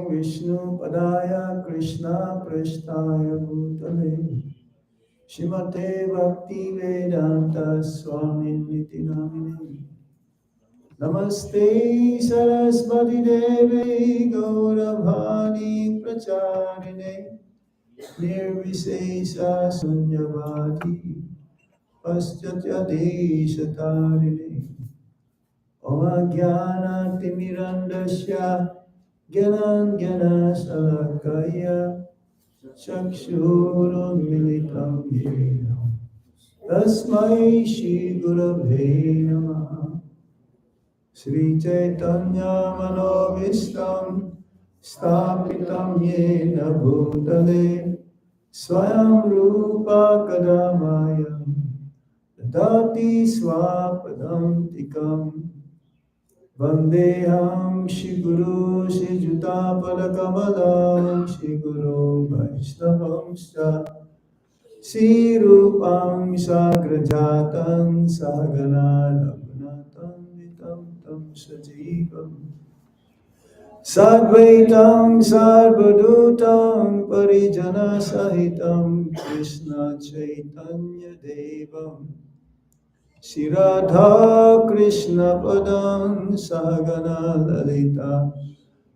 Vishnu Padaya Krishna Prasthaya Bhutale Shrimate Bhakti Vedanta Swami Niti Namine Namaste Saraswati Devi Gauravani Pracharine Nirvisesa Sunyavadi Paschatya Deshatarine Om Jnana Timirandasya Gyanan Gyana Salakaya Chakshurunmilitam Yena Tasmai Shri Gurave Namaha Sri Chaitanya Manovistam Stapitam Yena Bhutale Swayam Rupa Kadamaya Dati Swapadam Tikam Vandeham Shri Guru Shri Jutapala Kamalam Shri Guru Vaishnavamscha Shri Rupam Sagrajatam Sahagana Raghunatam Vitam Tam Sajivam Sadvaitam Sarvadutam Parijana Sahitam Krishna Chaitanya Devam Shri Radha Krishna Padam Sahagana Lalita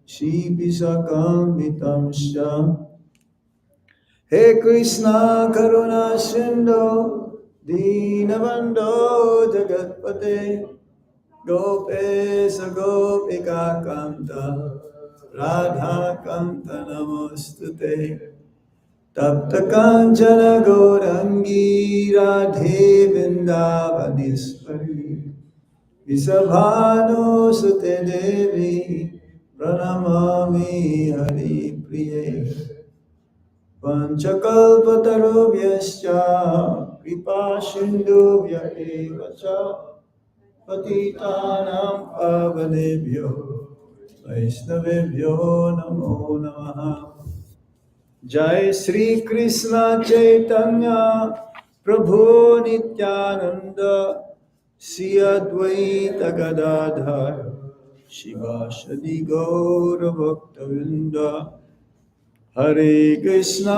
Shri Visakam Sha He Krishna Karuna Sindhu Dinabando Jagatpate Gopesa Gopika Kanta Radha Kanta Namostute Tapta Kanchana Gaurangi Radhe Vindavaniswari Visabhanu Sute Devi Pranamami Hari Priye Panchakalpatarubhyascha Kripa Sindhubhya Evacha Patitanam Pavanebhyo Vaishnavebhyo Namo Namaha Jai Sri Krishna Chaitanya Prabhu Nityananda Sri Advaita Gadadhar Shivashadi Gaura Bhaktavinda Hare Krishna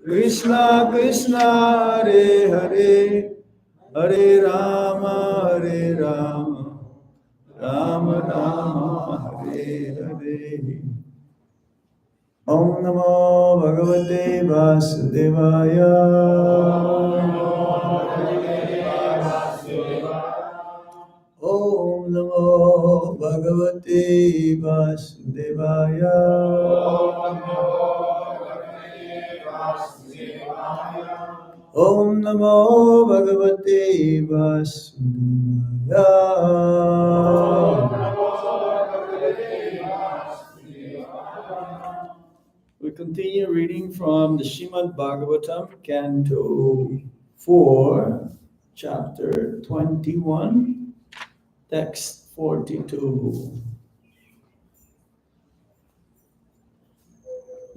Krishna Krishna Hare Hare Hare Rama Rama Rama Hare Hare Om Namo Bhagavate Vasudevaya Om Namo Bhagavate Vasudevaya Om Namo Bhagavate Vasudevaya We continue reading from the Srimad Bhagavatam, Canto 4, Chapter 21, Text 42.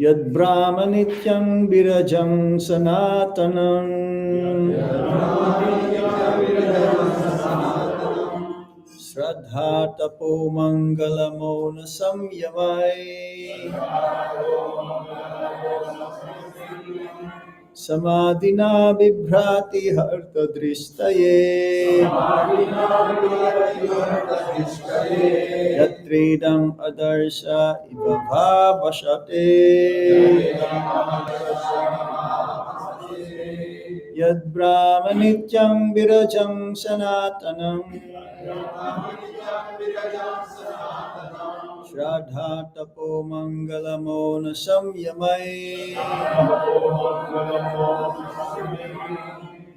Yad Brahmanityam Virajam Sanatanam Shraddha Tapo Mangala Mona Samyamai Samadhina Vibhrati Harta Drishtaye Yatridam Adarsha Iva Bhavashate Yad Brahmanityam Virajam Sanatanam Shraddha Tapo Mangala Mona Samyamai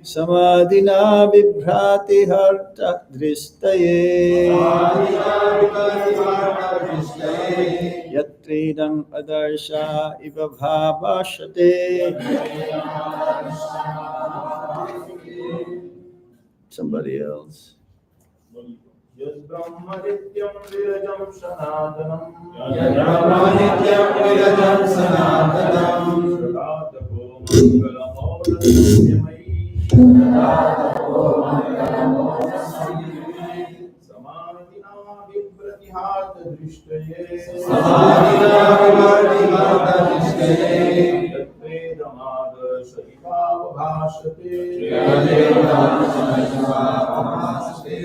Samadhina Vibhrati Harta Drishtaye Yatridam Adarsha Iva Bhavashate. Somebody else. Yad Brahmanityam Virajam Sanatanam Yad Brahmanityam Virajam Sanatanam Shraddha Mangala Mona Samyamai Samadhina Vibhrati विवर्तिहातदृष्टये समाधिना विवर्तिहातदृष्टये यत्वेदमादर्श इवावभाषते यदेवादर्शमिवावभासते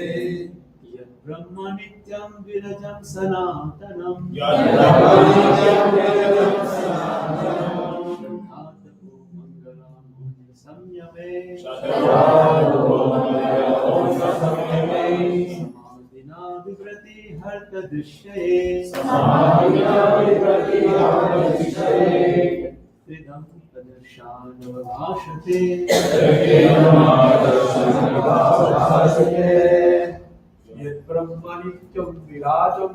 ब्रह्म नित्यं विरजं सनातनं यद्ब्रह्मनित्यं विरजं सनातनम् आत्मो मङ्गलं संयमे समाधिना विव्रति हर्तदृश्यये त्रिदं तदर्शानवभाषते यद्ब्रह्मनित्यं विराजं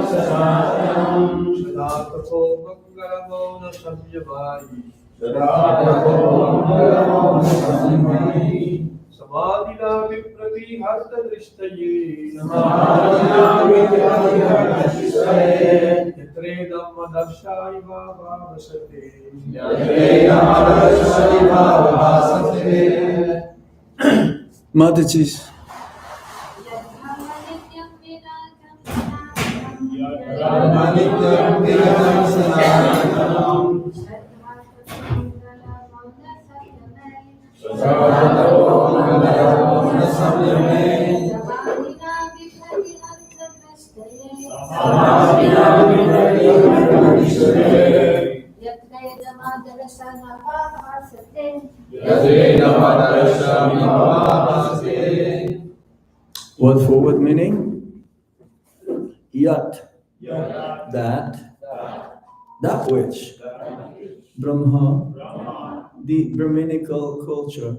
सनातनं सदा तपो मङ्गलमौन संयमायि समाधिना विप्रतिहर्तदृष्टये यत्रेदमदर्शाय भावसते Mataji's. ब्रह्मनित्यं विरजं सनातनम् सदातपोमङ्गलमौन संयमे समाधिना विप्रतिहर्तदृष्टये यदेवादर्शमिवावभासते What forward meaning? Yat, that which, Brahma, the Brahminical culture,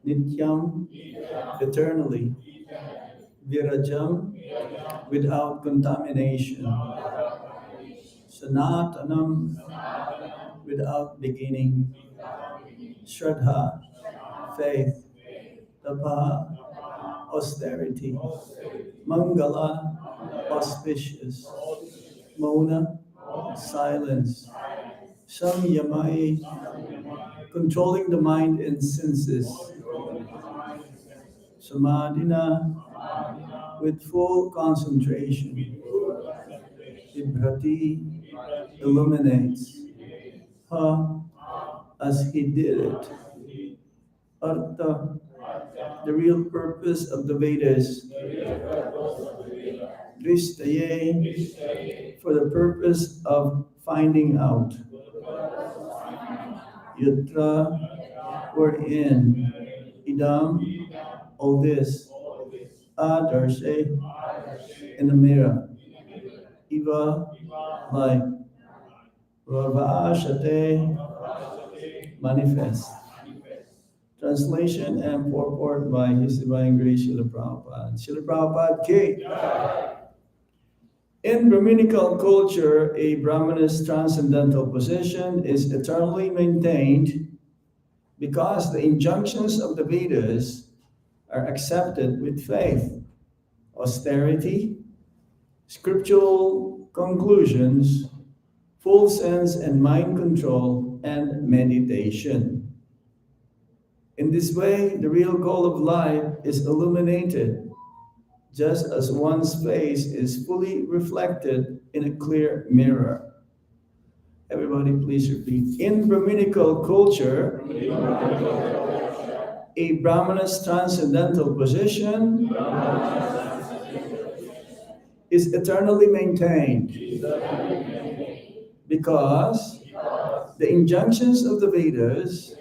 Nityam, eternally, Virajam, without contamination, Sanatanam, without beginning, Shraddha, faith, Tapa, austerity, Mangala, auspicious, Mona, silence, Samyamai, controlling the mind and senses, Samadhina, with full concentration, Vibhrati, illuminates, Ha, as he did it, Artha, the real purpose of the Vedas, Drishtaye, for the purpose of finding out, Yatra, wherein, Idam, all this, Adarshe, in the mirror, Iva, like, Ravashate, manifest. Translation and purport by His Divine Grace Srila Prabhupada. Srila Prabhupada K. In Brahminical culture, a Brahmana's transcendental position is eternally maintained because the injunctions of the Vedas are accepted with faith, austerity, scriptural conclusions, full sense and mind control, and meditation. In this way, the real goal of life is illuminated, just as one's face is fully reflected in a clear mirror. Everybody please repeat. In Brahminical culture, a Brahmana's transcendental position is eternally maintained because the injunctions of the Vedas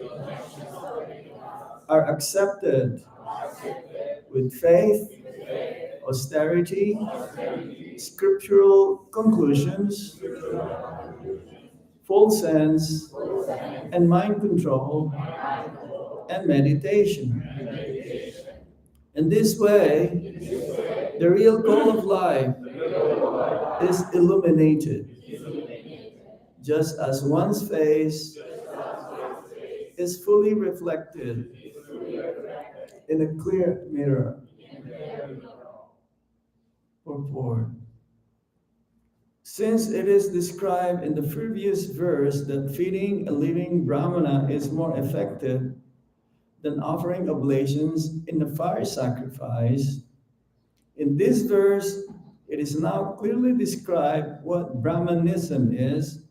are accepted with faith, austerity, scriptural conclusions, full sense, and mind control, and meditation. In this way, the real goal of life is illuminated, just as one's face is fully reflected in a clear mirror. Purport. Since it is described in the previous verse that feeding a living Brahmana is more effective than offering oblations in the fire sacrifice. In this verse, it is now clearly described what Brahmanism is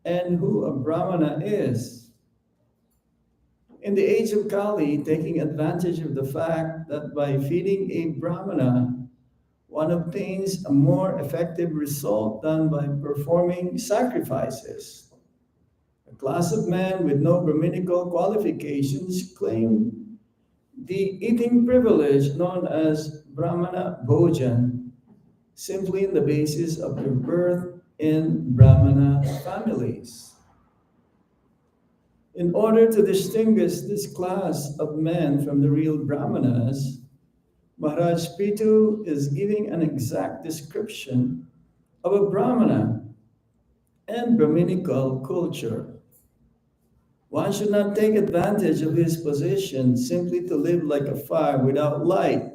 and who a Brahmana is. In the age of Kali, taking advantage of the fact that by feeding a Brahmana, one obtains a more effective result than by performing sacrifices. A class of men with no Brahminical qualifications claim the eating privilege known as Brahmana Bhojan, simply on the basis of their birth in Brahmana families. In order to distinguish this class of men from the real Brahmanas, Maharaj Pitu is giving an exact description of a Brahmana and Brahminical culture. One should not take advantage of his position simply to live like a fire without light.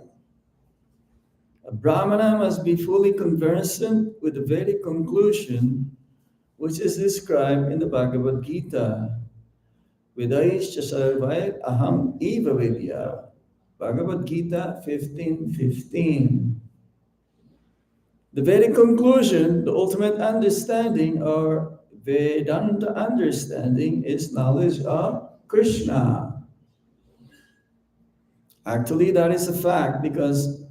A Brahmana must be fully conversant with the Vedic conclusion, which is described in the Bhagavad Gita. Vedaischa sarvait aham eva vidya. Bhagavad Gita 15:15. The Vedic conclusion, the ultimate understanding or Vedanta understanding, is knowledge of Krishna. Actually, that is a fact because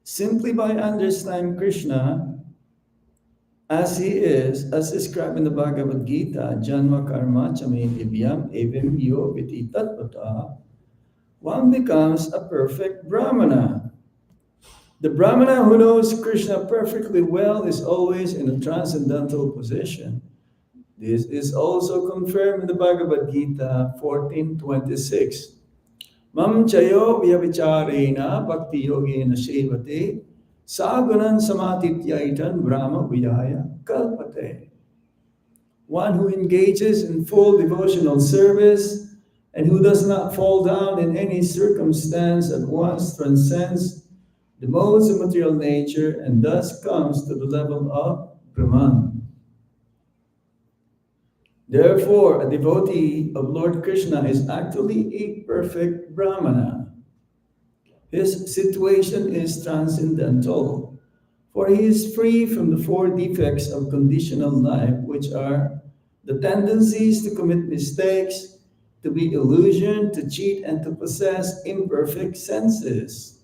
simply by understanding Krishna as he is, as described in the Bhagavad Gita, Janma Karma Chame Divyam Evim Yo Viti Tatpata, one becomes a perfect Brahmana. The Brahmana who knows Krishna perfectly well is always in a transcendental position. This is also confirmed in the Bhagavad Gita 14:26. Mam chayo vyavicharena bhakti yogena sevate sagunan samatityaitan brahma vijaya kalpate. One who engages in full devotional service and who does not fall down in any circumstance at once transcends the modes of material nature and thus comes to the level of Brahman. Therefore, a devotee of Lord Krishna is actually a perfect Brahmana. His situation is transcendental, for he is free from the four defects of conditional life, which are the tendencies to commit mistakes, to be illusioned, to cheat, and to possess imperfect senses.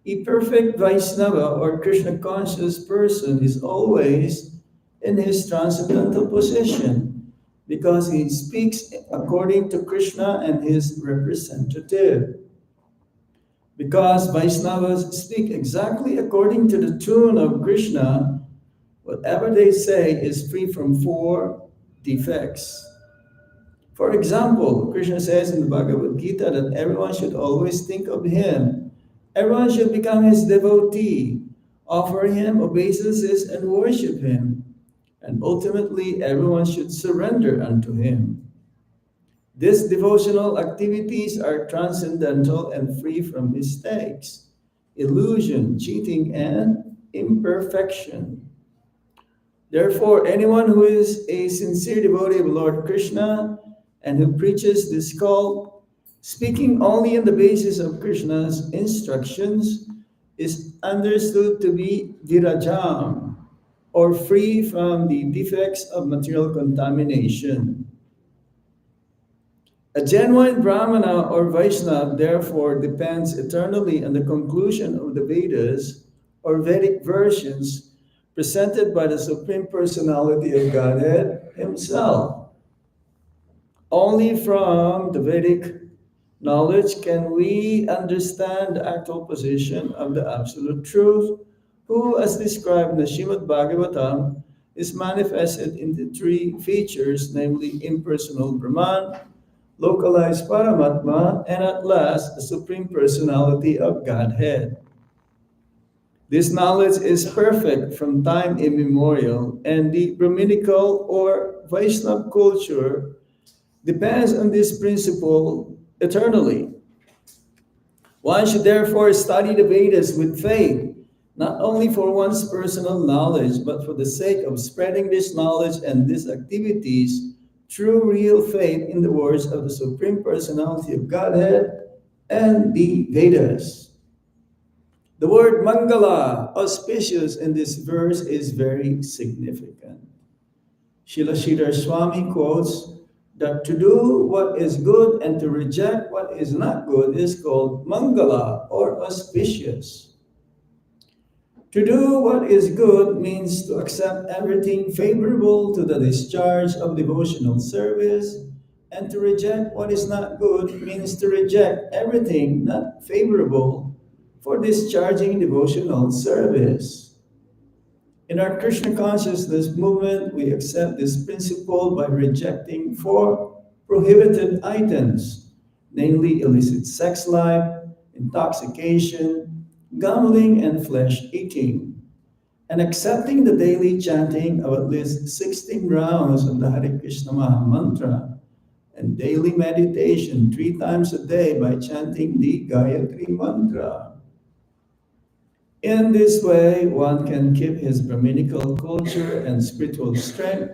A perfect Vaishnava or Krishna conscious person is always in his transcendental position because he speaks according to Krishna and his representative. Because Vaishnavas speak exactly according to the tune of Krishna, whatever they say is free from four defects. For example, Krishna says in the Bhagavad Gita that everyone should always think of him. Everyone should become his devotee, offer him obeisances and worship him. And ultimately, everyone should surrender unto him. These devotional activities are transcendental and free from mistakes, illusion, cheating, and imperfection. Therefore, anyone who is a sincere devotee of Lord Krishna and who preaches this cult, speaking only on the basis of Krishna's instructions, is understood to be virajam, or free from the defects of material contamination. A genuine Brahmana or Vaishnava, therefore, depends eternally on the conclusion of the Vedas or Vedic versions presented by the Supreme Personality of Godhead himself. Only from the Vedic knowledge can we understand the actual position of the Absolute Truth, who, as described in the Srimad Bhagavatam, is manifested in the three features, namely impersonal Brahman, localized Paramatma, and at last, the Supreme Personality of Godhead. This knowledge is perfect from time immemorial, and the Brahminical or Vaishnava culture depends on this principle eternally. One should therefore study the Vedas with faith, not only for one's personal knowledge, but for the sake of spreading this knowledge and these activities true real faith in the words of the Supreme Personality of Godhead and the Vedas. The word Mangala, auspicious, in this verse is very significant. Srila Sridhar Swami quotes that to do what is good and to reject what is not good is called Mangala or auspicious. To do what is good means to accept everything favorable to the discharge of devotional service, and to reject what is not good means to reject everything not favorable for discharging devotional service. In our Krishna consciousness movement, we accept this principle by rejecting four prohibited items, namely illicit sex life, intoxication, gambling, and flesh eating, and accepting the daily chanting of at least 16 rounds of the Hare Krishna Maha Mantra, and daily meditation 3 times a day by chanting the Gayatri Mantra. In this way, one can keep his Brahminical culture and spiritual strength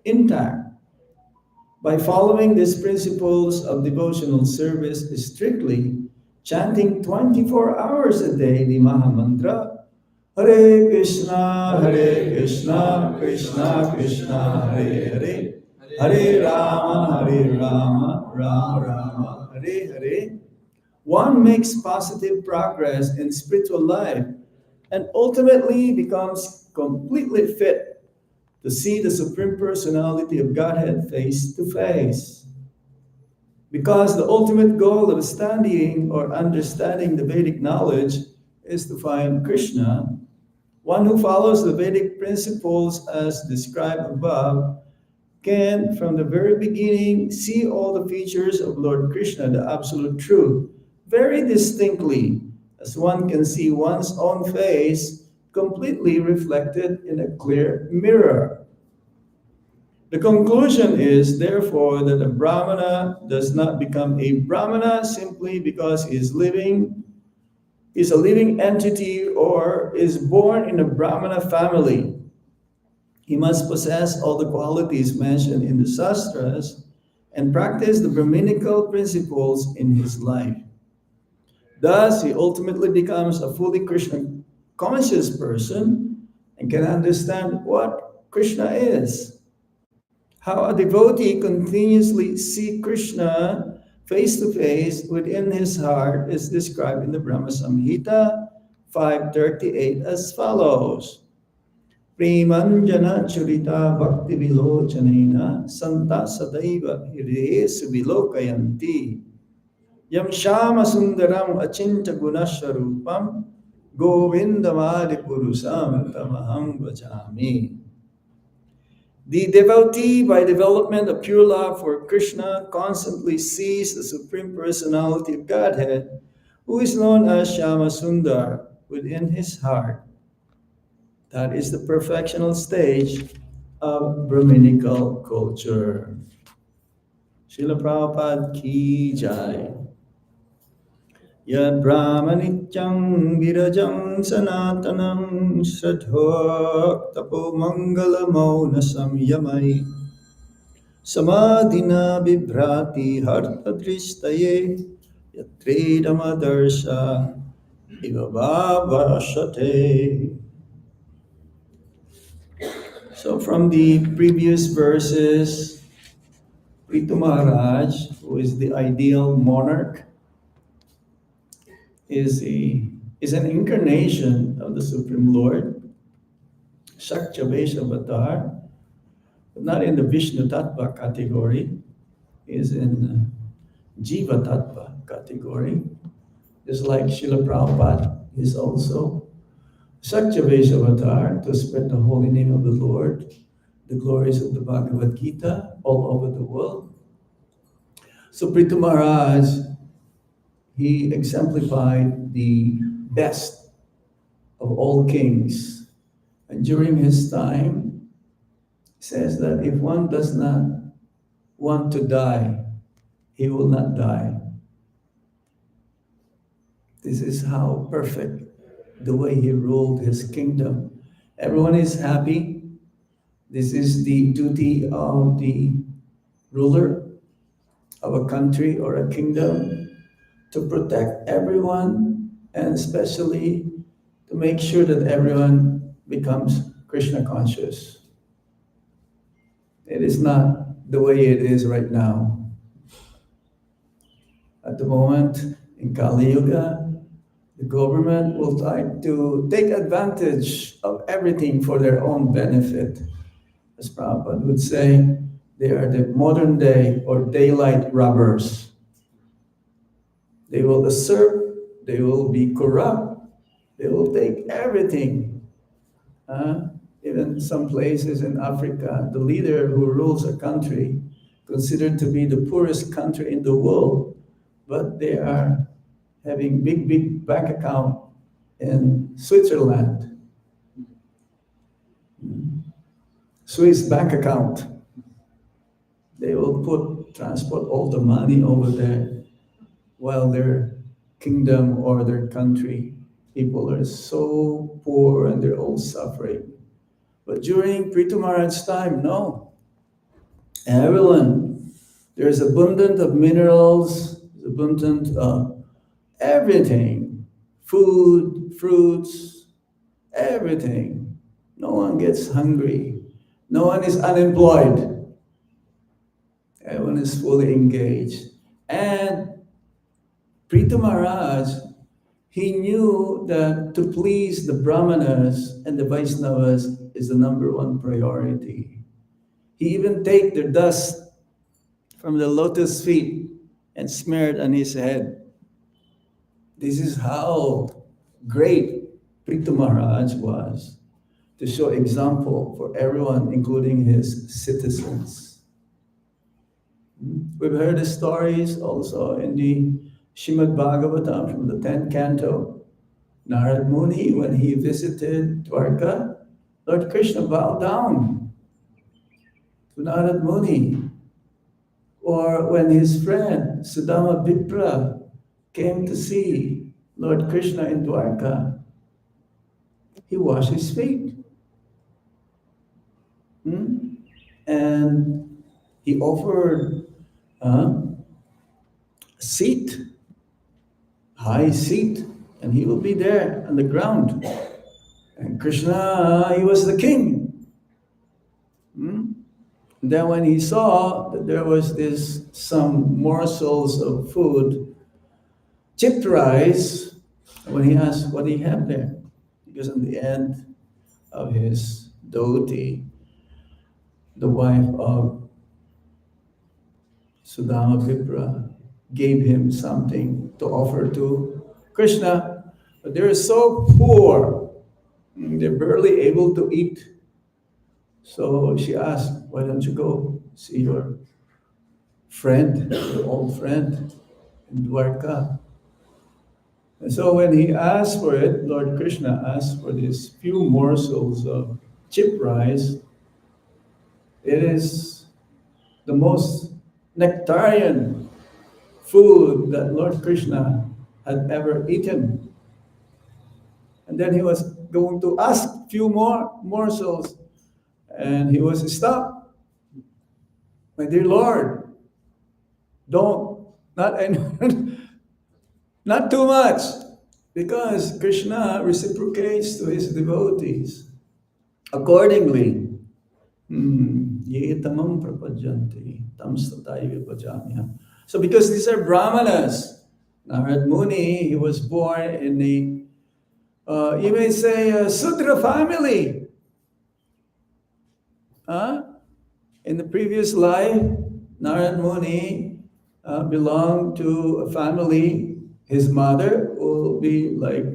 intact. By following these principles of devotional service strictly, chanting 24 hours a day the Maha Mantra, Hare Krishna, Krishna Krishna, Hare Hare, Hare Rama, Rama Rama, Hare Hare, one makes positive progress in spiritual life and ultimately becomes completely fit to see the Supreme Personality of Godhead face to face. Because the ultimate goal of studying or understanding the Vedic knowledge is to find Krishna, one who follows the Vedic principles as described above can, from the very beginning, see all the features of Lord Krishna, the Absolute Truth, very distinctly, as one can see one's own face completely reflected in a clear mirror. The conclusion is, therefore, that a Brahmana does not become a Brahmana simply because he is a living entity or is born in a Brahmana family. He must possess all the qualities mentioned in the Shastras and practice the Brahminical principles in his life. Thus, he ultimately becomes a fully Krishna conscious person and can understand what Krishna is. How a devotee continuously sees Krishna face to face within his heart is described in the Brahma Samhita 5:38 as follows. Premanjana churita bhakti vilochanena santa sadaiva hridesu vilokayanti yam shama sundaram achinta gunaswarupam govindamadi purusam tamaham vajami. The devotee, by development of pure love for Krishna, constantly sees the Supreme Personality of Godhead, who is known as Shama Sundar, within his heart. That is the perfectional stage of Brahminical culture. Srila Prabhupada ki jai. Yad Brahmanityam virajam sanatanam shradha tapo mangala mauna samyamai samadhina vibhrati harta dristaye yatredamadarsha iva bhavashate. So from the previous verses, Prithu Maharaj, who is the ideal monarch, is an incarnation of the Supreme Lord, Shaktyavesh avatar, but not in the Vishnu Tattva category, is in Jiva Tattva category. Just like Srila Prabhupada is also Shaktyavesh avatar to spread the holy name of the Lord, the glories of the Bhagavad Gita all over the world. So Prithu Maharaj, he exemplified the best of all kings. And during his time, he says that if one does not want to die, he will not die. This is how perfect the way he ruled his kingdom. Everyone is happy. This is the duty of the ruler of a country or a kingdom to protect everyone and especially to make sure that everyone becomes Krishna conscious. It is not the way it is right now. At the moment, in Kali Yuga, the government will try to take advantage of everything for their own benefit. As Prabhupada would say, they are the modern day or daylight robbers. They will usurp, they will be corrupt, they will take everything. Even some places in Africa, the leader who rules a country, considered to be the poorest country in the world, but they are having big bank account in Switzerland. Swiss bank account. They will transport all the money over there while their kingdom or their country, people are so poor and they're all suffering. But during Prithu Maharaj's time, no. Everyone, there's abundant of minerals, abundant of everything, food, fruits, everything. No one gets hungry. No one is unemployed. Everyone is fully engaged. And Prithu Maharaj, he knew that to please the Brahmanas and the Vaishnavas is the number one priority. He even take the dust from the lotus feet and smeared on his head. This is how great Prithu Maharaj was, to show example for everyone, including his citizens. We've heard the stories also in the Srimad Bhagavatam from the 10th canto. Narad Muni, when he visited Dwarka, Lord Krishna bowed down to Narad Muni. Or when his friend Sudama Vipra came to see Lord Krishna in Dwarka, he washed his feet. And he offered a seat, high seat, and he will be there on the ground. And Krishna, he was the king. Then when he saw that there was some morsels of food, chipped rice, when he asked what he had there, because in the end of his devotee, the wife of Sudama Vipra gave him something to offer to Krishna, but they're so poor, they're barely able to eat. So she asked, why don't you go see your friend, your old friend in Dwarka? And so when he asked for it, Lord Krishna asked for these few morsels of chip rice. It is the most nectarian food that Lord Krishna had ever eaten. And then he was going to ask a few more morsels, and he was stopped. My dear Lord, not too much, because Krishna reciprocates to his devotees accordingly. Ye tamam prapajanti, tam statai vipajamya. So because these are Brahmanas, Narad Muni, he was born in you may say, a Sudra family. In the previous life, Narad Muni belonged to a family. His mother will be like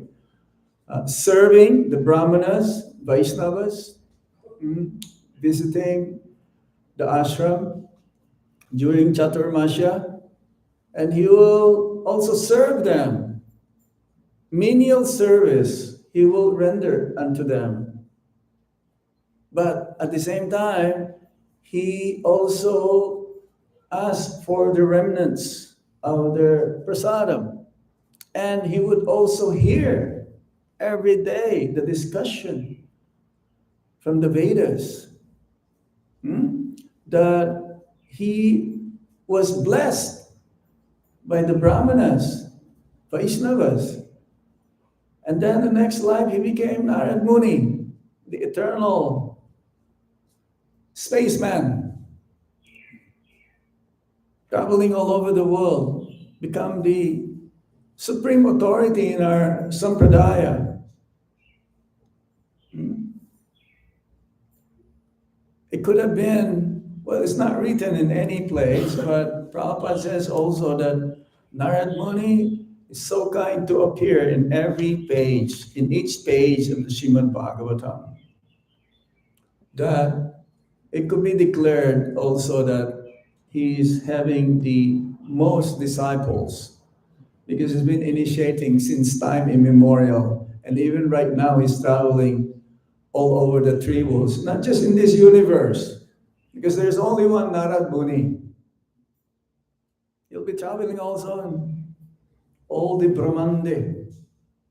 serving the Brahmanas, Vaishnavas, visiting the ashram during Chaturmasya, and he will also serve them. Menial service he will render unto them. But at the same time, he also asked for the remnants of their prasadam. And he would also hear every day the discussion from the Vedas that he was blessed by the Brahmanas, Vaishnavas. And then the next life he became Narad Muni, the eternal spaceman, traveling all over the world, become the supreme authority in our sampradaya. It could have been, well, it's not written in any place, but Prabhupada says also that Narad Muni is so kind to appear in every page, in each page of the Srimad Bhagavatam, that it could be declared also that he is having the most disciples because he's been initiating since time immemorial. And even right now, he's traveling all over the tribus, not just in this universe, because there's only one Narad Muni. He'll be traveling also in all the Brahmande,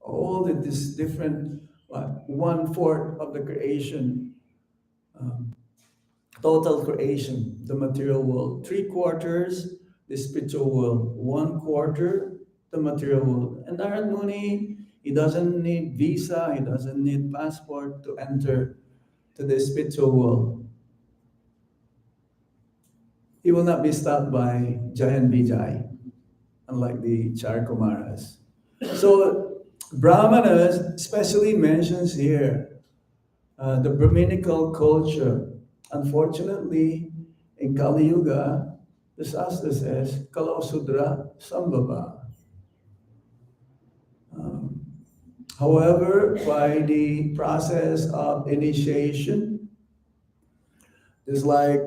all the this different 1/4 of the creation, total creation, the material world, 3/4 the spiritual world, 1/4 the material world. And Narad Muni, he doesn't need visa, he doesn't need passport to enter to the spiritual world. He will not be stopped by Jai and Vijay, unlike the Charkumaras. So Brahmanas especially mentions here the Brahminical culture. Unfortunately, in Kali Yuga, the Shastra says, Kalau Sudra Sambhava. However, by the process of initiation, it's like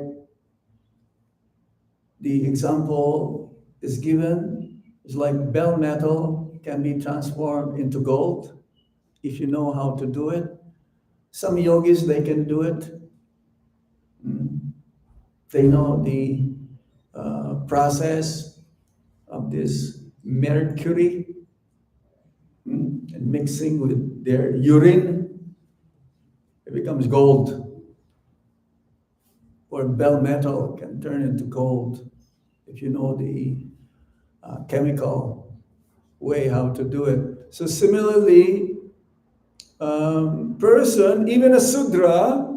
the example is given, it's like bell metal can be transformed into gold if you know how to do it. Some yogis, they can do it. They know the process of this mercury and mixing with their urine, it becomes gold. Or bell metal can turn into gold if you know the chemical way how to do it. So similarly, person, even a Sudra,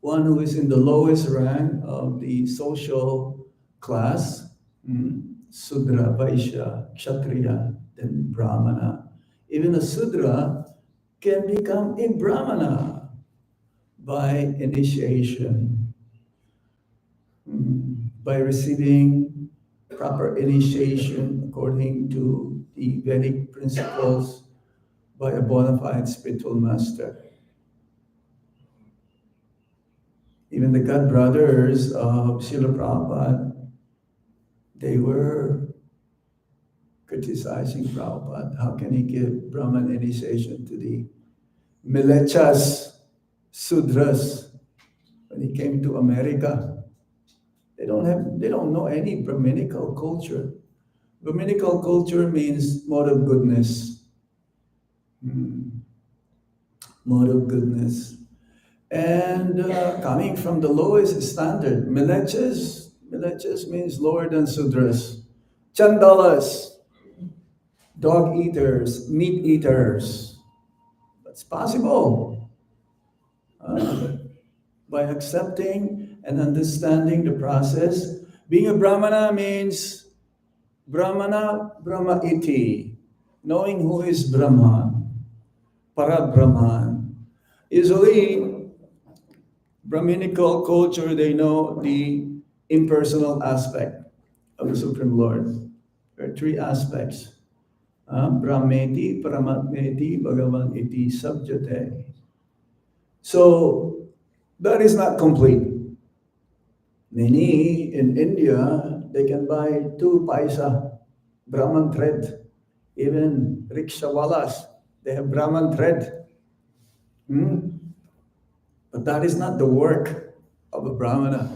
one who is in the lowest rank of the social class, Sudra, Vaishya, Kshatriya, then Brahmana. Even a Sudra can become a Brahmana by initiation, by receiving proper initiation according to the Vedic principles by a bona fide spiritual master. Even the God brothers of Srila Prabhupada, they were criticizing Prabhupada. How can he give Brahman initiation to the Milechas, Sudras? When he came to America, they don't know any Brahminical culture. Brahminical culture means mode of goodness. Mode of goodness. And coming from the lowest standard, Milechas means lower than Sudras. Chandalas, dog eaters, meat eaters. That's possible. By accepting and understanding the process. Being a Brahmana means Brahmana, Brahma iti, knowing who is Brahman, Para-Brahman. Usually, Brahminical culture, they know the impersonal aspect of the Supreme Lord. There are 3 aspects. Brahmeti, Paramatmeti, Bhagavan iti, Sabjate. So, that is not complete. Many in India, they can buy 2 paisa Brahman thread. Even rickshawalas, they have Brahman thread. But that is not the work of a Brahmana.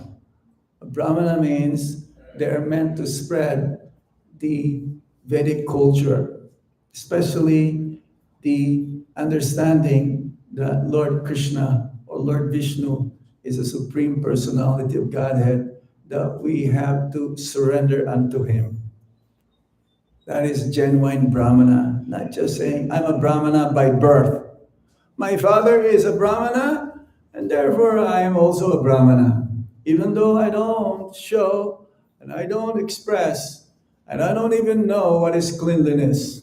A Brahmana means they are meant to spread the Vedic culture, especially the understanding that Lord Krishna or Lord Vishnu is a supreme personality of Godhead that we have to surrender unto Him. That is genuine Brahmana, not just saying, I'm a Brahmana by birth. My father is a Brahmana, and therefore I am also a Brahmana. Even though I don't show, and I don't express, and I don't even know what is cleanliness.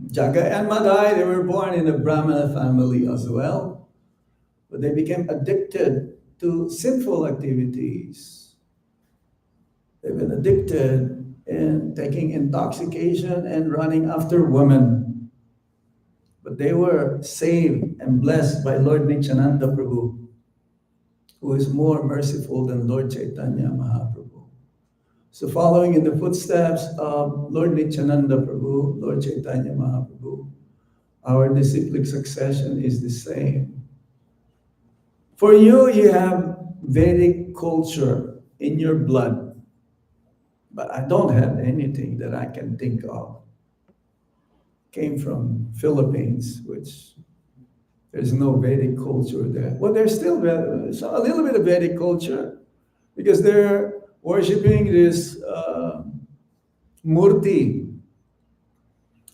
Jaga and Madai, they were born in a Brahmana family as well, but they became addicted to sinful activities. They've been addicted in taking intoxication and running after women. But they were saved and blessed by Lord Nityananda Prabhu, who is more merciful than Lord Chaitanya Mahaprabhu. So following in the footsteps of Lord Nityananda Prabhu, Lord Chaitanya Mahaprabhu, our disciplic succession is the same. For you, you have Vedic culture in your blood, but I don't have anything that I can think of. Came from Philippines, which there's no Vedic culture there. Well, there's still a little bit of Vedic culture because they're worshiping this murti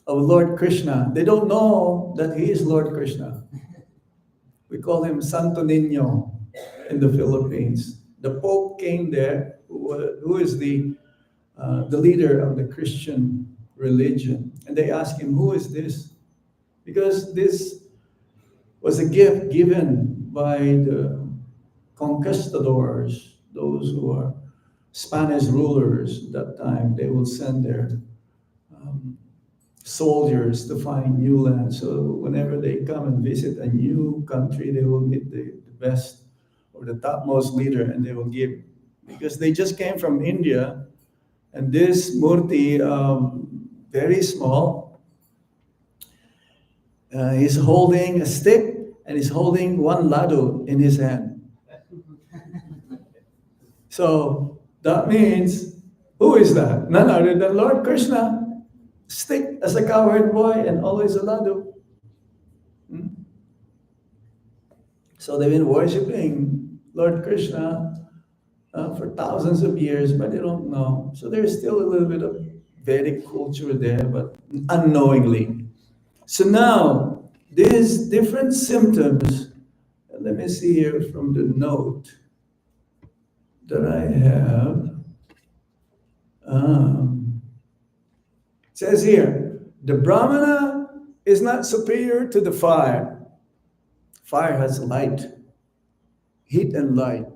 of Lord Krishna. They don't know that he is Lord Krishna. We call him Santo Niño in the Philippines. The Pope came there, who is the leader of the Christian religion. And they asked him, who is this? Because this was a gift given by the conquistadors, those who are Spanish rulers at that time. They will send their soldiers to find new land. So whenever they come and visit a new country, they will meet the best or the topmost leader and they will give. Because they just came from India, and this murti, very small, he's holding a stick and he's holding one ladu in his hand. So that means, who is that? None other than Lord Krishna. Stick as a cowherd boy and always a ladu. So they've been worshiping Lord Krishna for thousands of years, but they don't know. So there's still a little bit of Vedic culture there, but unknowingly. So now, these different symptoms, let me see here from the note that I have. It says here, the Brahmana is not superior to the fire. Fire has light, heat and light.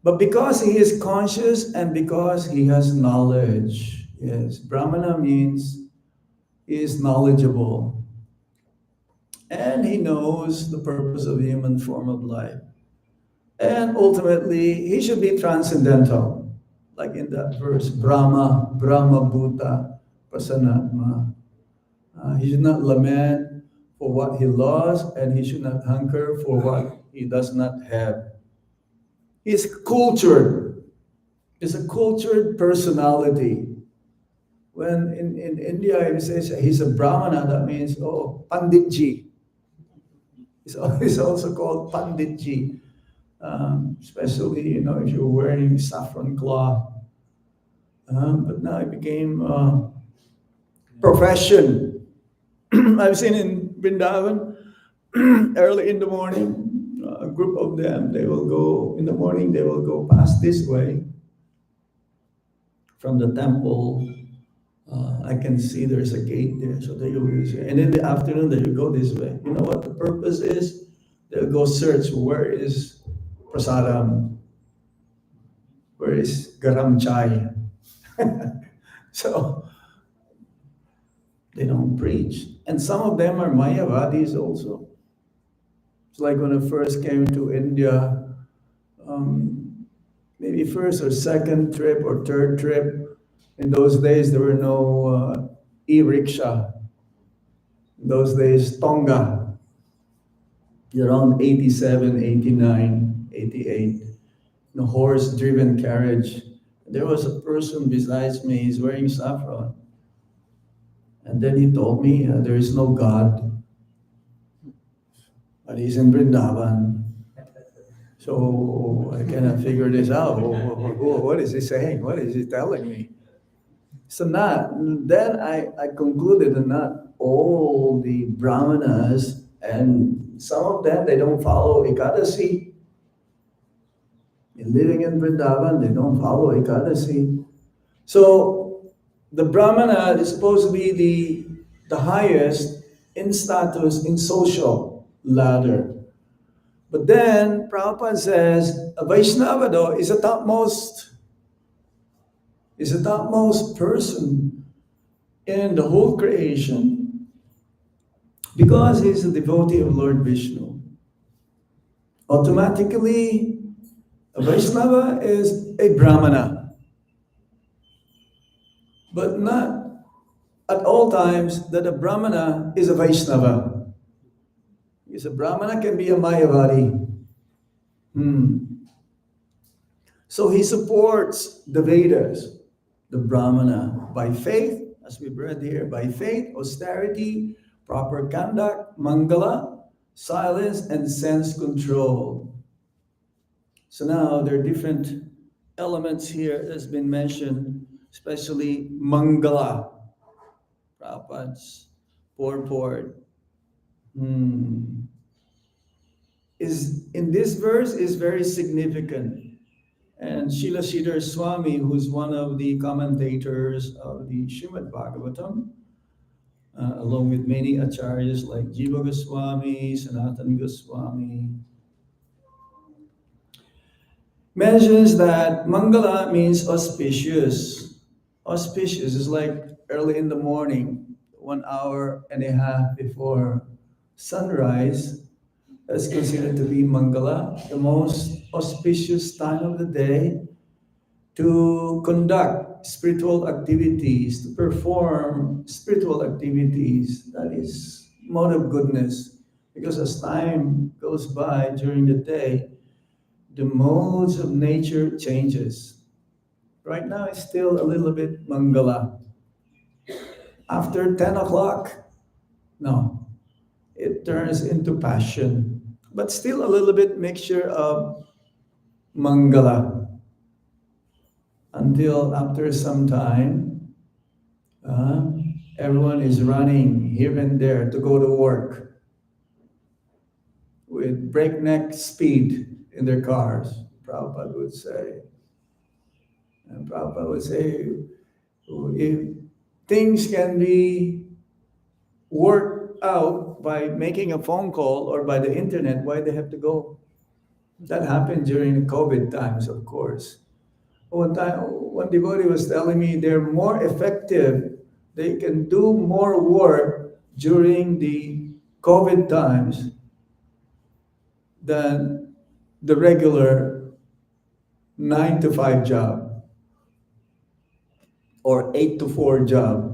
But because he is conscious and because he has knowledge, yes, Brahmana means he is knowledgeable. And he knows the purpose of the human form of life. And ultimately, he should be transcendental. Like in that verse, Brahma Bhuta Prasanatma. He should not lament for what he lost, and he should not hanker for what he does not have. He's cultured. He's a cultured personality. When in India, he says he's a Brahmana, that means, Panditji. He's also called Panditji. Especially, if you're wearing saffron cloth. But now it became profession. I've seen in Vrindavan, early in the morning, a group of them, they will go, in the morning, they will go past this way from the temple. I can see there's a gate there, so they go this way. And in the afternoon, they go this way. You know what the purpose is? They'll go search, where is prasadam? Where is garam chai? So, they don't preach. And some of them are Mayavadis also. It's like when I first came to India, maybe first or second trip or third trip. In those days, there were no e-rickshaw. In those days, Tonga. Around 87, 89, 88. A horse-driven carriage. There was a person besides me, he's wearing saffron. And then he told me, there is no God. but he's in Vrindavan. So I cannot figure this out. What is he saying? What is he telling me? So then I concluded that not all the Brahmanas, and some of them, they don't follow Ekadasi. Living in Vrindavan, they don't follow Ekadasi. So the Brahmana is supposed to be the highest in status in social ladder. But then Prabhupada says a Vaishnava though is a topmost person in the whole creation because he's a devotee of Lord Vishnu. Automatically, a Vaishnava is a Brahmana. But not at all times that a Brahmana is a Vaishnava. Because a Brahmana can be a Mayavadi. So he supports the Vedas, the Brahmana, by faith, as we've read here, by faith, austerity, proper conduct, mangala, silence, and sense control. So now there are different elements here that's been mentioned, especially mangala, Prabhupada's purport. Is in this verse is very significant. And Srila Sridhar Swami, who's one of the commentators of the Srimad Bhagavatam, along with many acharyas like Jiva Goswami, Sanatana Goswami, mentions that Mangala means auspicious. Auspicious is like early in the morning, 1.5 hours before sunrise. That's considered to be Mangala, the most auspicious time of the day to conduct spiritual activities, to perform spiritual activities. That is mode of goodness. Because as time goes by during the day, the modes of nature changes. Right now it's still a little bit Mangala. After 10 o'clock, no, it turns into passion. But still a little bit mixture of Mangala. Until after some time, everyone is running here and there to go to work with breakneck speed in their cars, Prabhupada would say. And Prabhupada would say, if things can be worked out by making a phone call or by the internet, why they have to go? That happened during the COVID times, of course. One time, one devotee was telling me they're more effective. They can do more work during the COVID times than the regular 9 to 5 job or 8 to 4 job.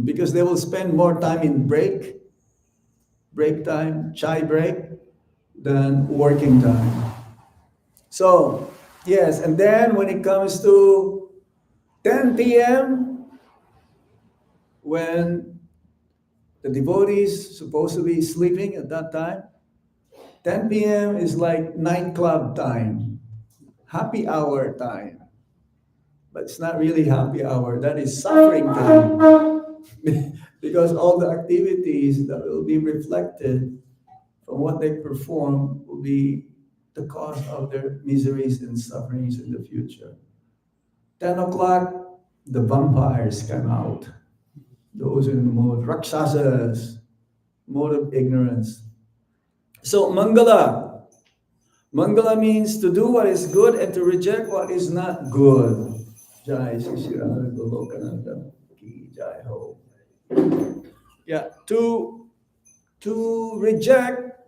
Because they will spend more time in break time, chai break, than working time. So, yes, and then when it comes to 10 p.m., when the devotees supposed to be sleeping at that time, 10 p.m. is like nightclub time, happy hour time. But it's not really happy hour, that is suffering time. Because all the activities that will be reflected from what they perform will be the cause of their miseries and sufferings in the future. 10 o'clock, the vampires come out. Those in the mode, rakshasas, mode of ignorance. So Mangala. Mangala means to do what is good and to reject what is not good. Jai Shri Radha Golokananda Ki Jai Ho. Yeah, to reject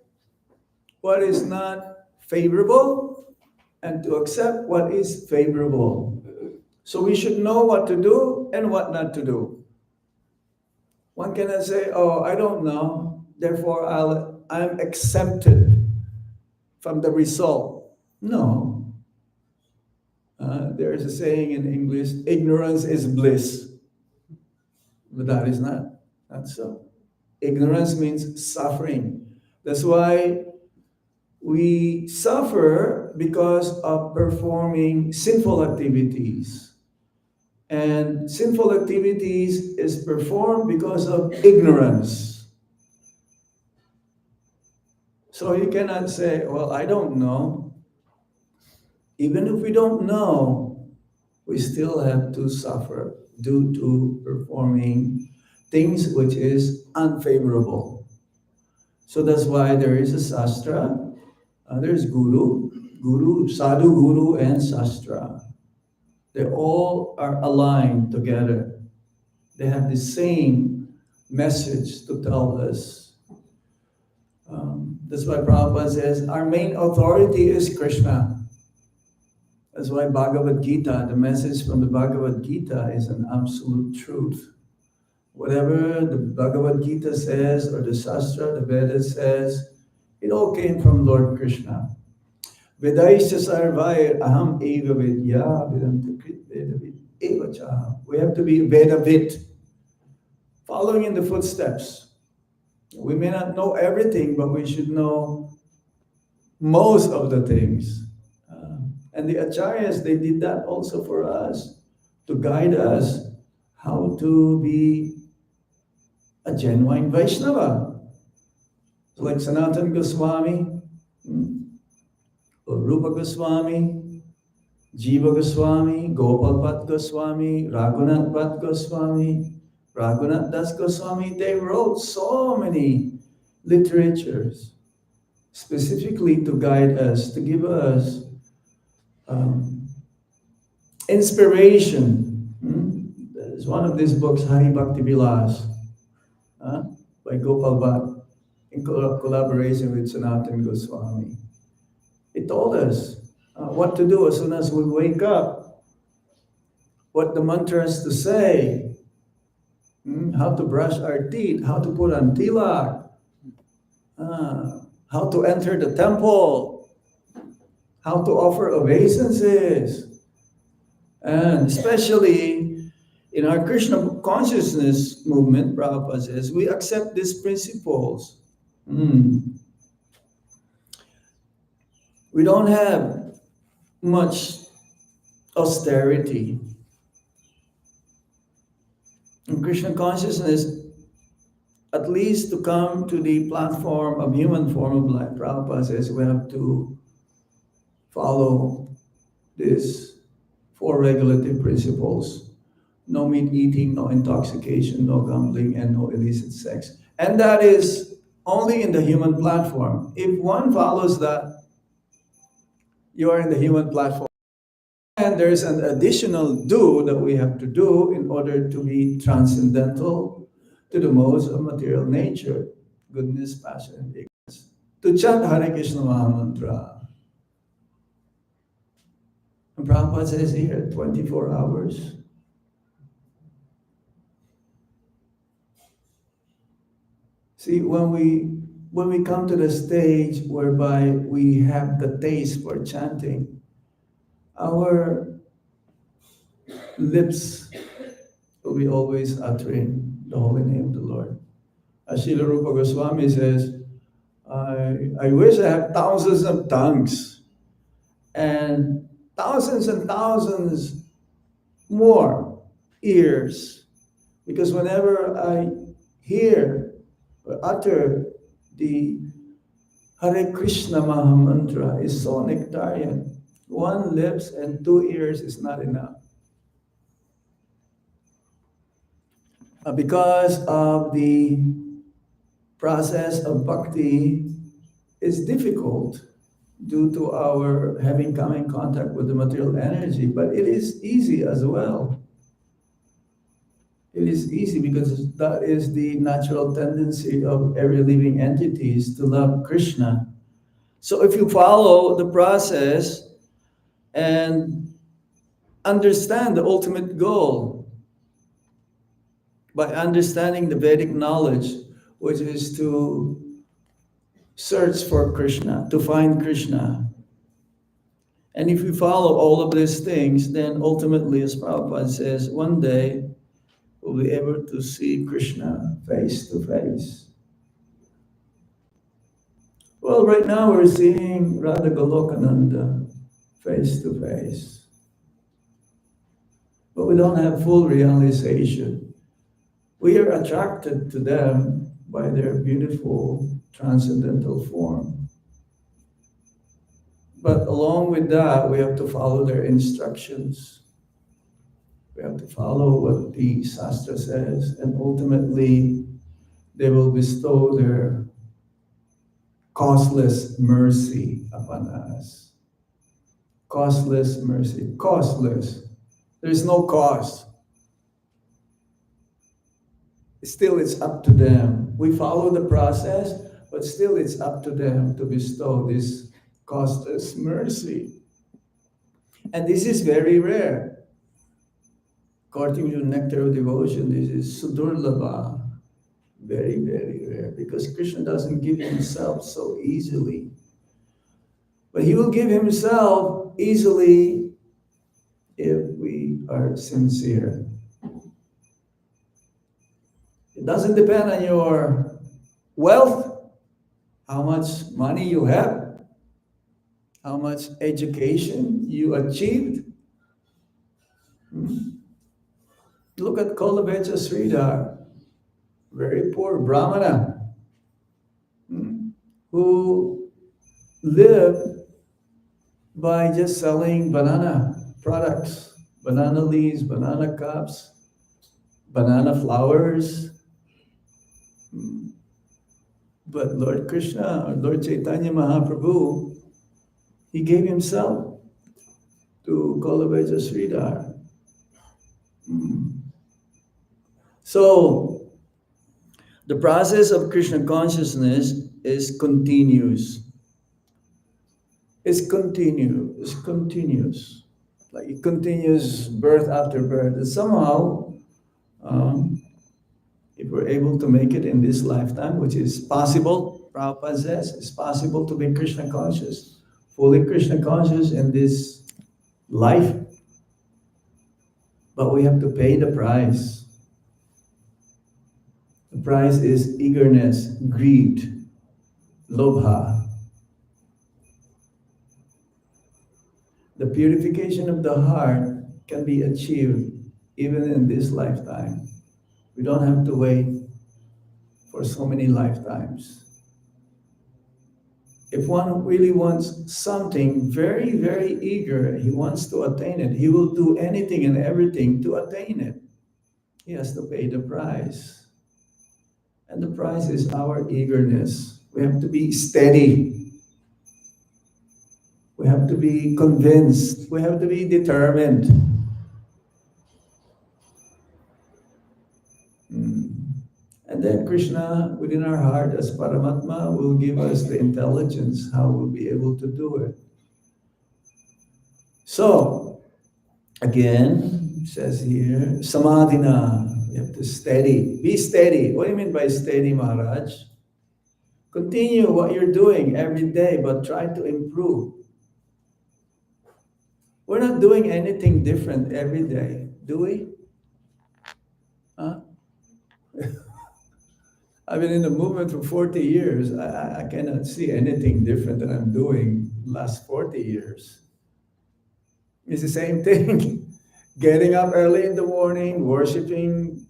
what is not favorable and to accept what is favorable. So we should know what to do and what not to do. One cannot say, oh, I don't know, therefore I'm exempted from the result. No. There is a saying in English, ignorance is bliss. But that is not so. Ignorance means suffering. That's why we suffer because of performing sinful activities. And sinful activities is performed because of ignorance. So you cannot say, well, I don't know. Even if we don't know, we still have to suffer due to performing things which is unfavorable. So that's why there is a sastra, there's guru, sadhu, guru, and sastra. They all are aligned together. They have the same message to tell us. That's why Prabhupada says our main authority is Krishna. That's why Bhagavad Gita, the message from the Bhagavad Gita is an absolute truth. Whatever the Bhagavad Gita says or the Shastra, the Veda says, it all came from Lord Krishna. Vedaisya sarvair aham eva vidya vedantakrit vedavid eva cha. We have to be Vedavid, following in the footsteps. We may not know everything, but we should know most of the things. And the acharyas, they did that also for us, to guide us how to be a genuine Vaishnava. Like Sanatana Goswami, Rupa Goswami, Jiva Goswami, Gopal Bhatt Goswami, Raghunath Bhatt Goswami, Raghunath Das Goswami, they wrote so many literatures specifically to guide us, to give us inspiration. There's one of these books, Hari Bhakti Vilas, by Gopal Bhatt, in collaboration with Sanatana Goswami. It told us what to do as soon as we wake up, what the mantra is to say, how to brush our teeth, how to put on tilak, how to enter the temple, how to offer obeisances. And especially in our Krishna consciousness movement, Prabhupada says, we accept these principles. We don't have much austerity. In Krishna consciousness, at least to come to the platform of human form of life, Prabhupada says we have to follow these 4 regulative principles. No meat eating, no intoxication, no gambling, and no illicit sex. And that is only in the human platform. If one follows that, you are in the human platform. And there's an additional do that we have to do in order to be transcendental to the modes of material nature, goodness, passion, and ignorance. To chant Hare Krishna Mahamantra. And Prabhupada says here, 24 hours. See, when we come to the stage whereby we have the taste for chanting, our lips will be always uttering the holy name of the Lord. As Srila Rupa Goswami says, I wish I had thousands of tongues and thousands more ears, because whenever I hear or utter the Hare Krishna Mahamantra, is so nectarian. 1 lips and 2 ears is not enough. Because of the process of bhakti is difficult due to our having come in contact with the material energy, but it is easy as well. It is easy because that is the natural tendency of every living entity, is to love Krishna. So if you follow the process and understand the ultimate goal by understanding the Vedic knowledge, which is to search for Krishna, to find Krishna. And if you follow all of these things, then ultimately, as Prabhupada says, one day we'll be able to see Krishna face to face. Well, right now we're seeing Radha Golokananda face to face. But we don't have full realization. We are attracted to them by their beautiful transcendental form. But along with that, we have to follow their instructions. We have to follow what the Shastra says, and ultimately they will bestow their costless mercy upon us. Costless mercy. Costless. There's no cost. Still, it's up to them. We follow the process, but still, it's up to them to bestow this costless mercy. And this is very rare. According to Nectar of Devotion, this is Sudurlabha. Very, very rare. Because Krishna doesn't give himself so easily. But he will give himself easily if we are sincere. It doesn't depend on your wealth, how much money you have, how much education you achieved. Look at Kolavecha Sridhar, very poor Brahmana, who lived by just selling banana products, banana leaves, banana cups, banana flowers. But Lord Krishna, or Lord Chaitanya Mahaprabhu, he gave himself to Kolavecha Sridhar. So, the process of Krishna consciousness is continuous. It's continuous. Like it continues birth after birth. And somehow, if we're able to make it in this lifetime, which is possible, Prabhupada says, it's possible to be Krishna conscious, fully Krishna conscious in this life. But we have to pay the price. The price is eagerness, greed, lobha. The purification of the heart can be achieved even in this lifetime. We don't have to wait for so many lifetimes. If one really wants something very, very eager, he wants to attain it, he will do anything and everything to attain it. He has to pay the price. And the price is our eagerness. We have to be steady. We have to be convinced. We have to be determined. And then Krishna, within our heart as Paramatma, will give us the intelligence how we'll be able to do it. So, again, it says here, Samadhina, you have to steady. Be steady. What do you mean by steady, Maharaj? Continue what you're doing every day, but try to improve. We're not doing anything different every day, do we? Huh? I've been in the movement for 40 years. I cannot see anything different that I'm doing last 40 years. It's the same thing. Getting up early in the morning, worshiping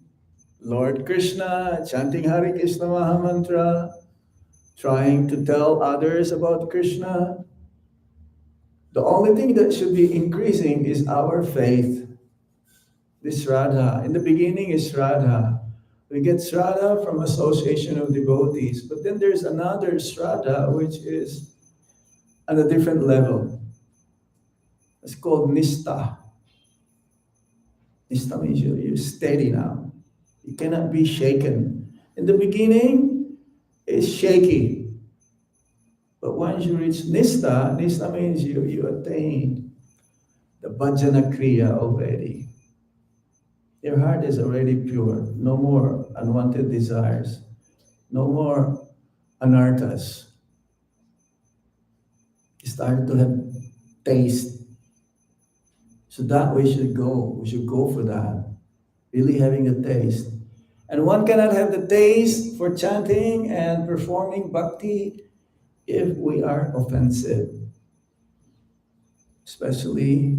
Lord Krishna, chanting Hare Krishna Mahamantra, trying to tell others about Krishna. The only thing that should be increasing is our faith. This Shraddha. In the beginning is Shraddha. We get Shraddha from association of devotees, but then there's another Shraddha which is at a different level. It's called Nistha. Nistha means you're steady now. You cannot be shaken. In the beginning, it's shaky. But once you reach Nistha, Nistha means you attain the Bhajana Kriya already. Your heart is already pure. No more unwanted desires. No more anarthas. You start to have taste. So that we should go. We should go for that. Really having a taste. And one cannot have the taste for chanting and performing bhakti if we are offensive, especially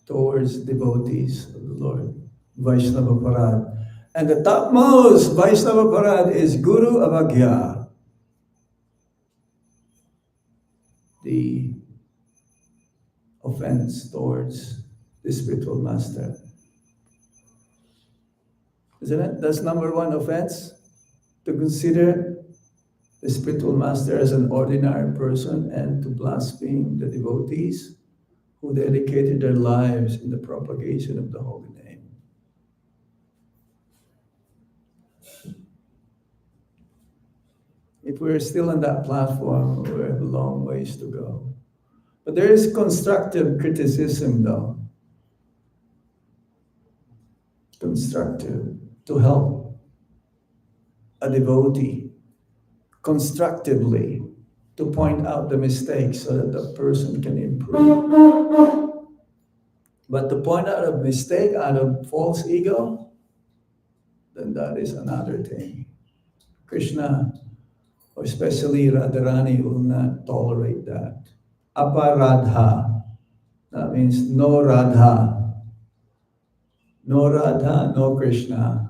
towards devotees of the Lord, Vaishnava Parad. And the topmost Vaishnava Parad is Guru Avagya, the offense towards the spiritual master. Isn't it? That's number one offense, to consider the spiritual master as an ordinary person and to blaspheme the devotees who dedicated their lives in the propagation of the holy name. If we're still on that platform, we have a long ways to go. But there is constructive criticism, though. Constructive, to help a devotee constructively, to point out the mistakes so that the person can improve. But to point out a mistake out of false ego, then that is another thing. Krishna, or especially Radharani, will not tolerate that. Aparadha, that means no Radha. No Radha, no Krishna.